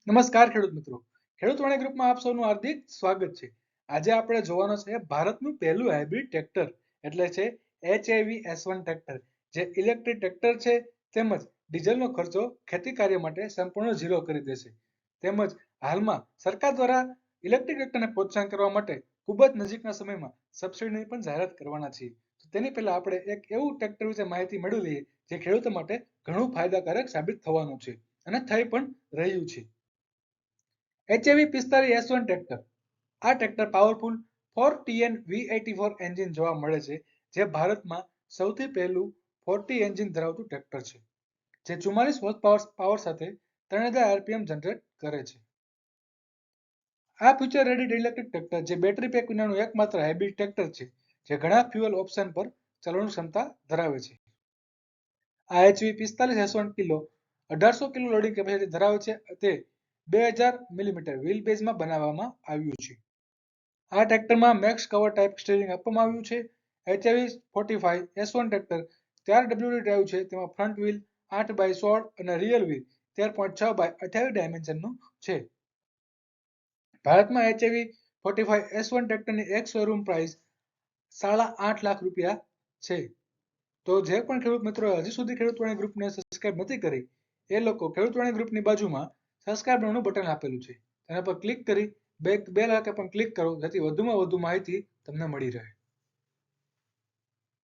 નમસ્કાર ખેડૂત મિત્રો, ખેડૂત વાણી ગ્રુપમાં આપ સૌનું હાર્દિક સ્વાગત છે. આજે આપણે જોવાનો છે ભારતનું પહેલું હાઇબ્રિડ ટ્રેક્ટર એટલે છે HAV S1 ટ્રેક્ટર, જે ઇલેક્ટ્રિક ટ્રેક્ટર છે તેમજ ડીઝલનો ખર્ચો ખેતી કાર્ય માટે સંપૂર્ણ ઝીરો કરી દેશે. તેમજ હાલમાં સરકાર દ્વારા ઇલેક્ટ્રિક ટ્રેક્ટરને પ્રોત્સાહન કરવા માટે ખૂબ જ નજીકના સમયમાં સબસિડીની પણ જાહેરાત કરવાના છીએ. તેની પહેલા આપણે એક એવું ટ્રેક્ટર વિશે માહિતી મેળવી લઈએ જે ખેડૂતો માટે ઘણું ફાયદાકારક સાબિત થવાનું છે અને થઈ પણ રહ્યું છે. HAV 45 S1 tractor. આ tractor powerful 4TN V84 engine જોવા મળે છે, જે ભારતમાં સૌથી પહેલું 40 એન્જિન ધરાવતું ટ્રેક્ટર છે, જે 44 હોર્સ પાવર સાથે 3000 RPM જનરેટ કરે છે. આ ફ્યુચર રેડી ઇલેક્ટ્રિક ટ્રેક્ટર જે બેટરી પેક વિનાનું એકમાત્ર હાઇબ્રિડ ટ્રેક્ટર છે, જે ઘણા ફ્યુઅલ ઓપ્શન પર ચલાવવાની ક્ષમતા ધરાવે છે. આ HV 45 S1 kilo 1800 kilo loading capacity ધરાવે છે. તે 2000 મિલીમીટર વ્હીલ બેઝમાં બનાવવામાં આવ્યું છે. આ ટ્રેક્ટરમાં મેક્સ કવર ટાઇપ સ્ટીયરિંગ આપવામાં આવ્યું છે. HAV 45 S1 tractor 4WD drive છે, તેમાં ફ્રન્ટ વ્હીલ 8x16 અને રિયર વ્હીલ 13.6x28 ડાયમેન્શનનું છે. ભારતમાં HAV 45 S1 ટ્રેક્ટરની એક શોરૂમ પ્રાઇસ ₹8.5 લાખ છે. તો જે પણ ખેડૂત મિત્રો હજી સુધી ખેડૂત વાણી ગ્રુપને સબસ્ક્રાઇબ નથી કરી, એ લોકો ખેડૂત વાણી ગ્રુપની બાજુમાં સબસ્ક્રાઇબ નામનું બટન આપેલું છે, તેના પર ક્લિક કરી બેલ આઇકન પર ક્લિક કરો, જેથી વધુમાં વધુ માહિતી તમને મળી રહે.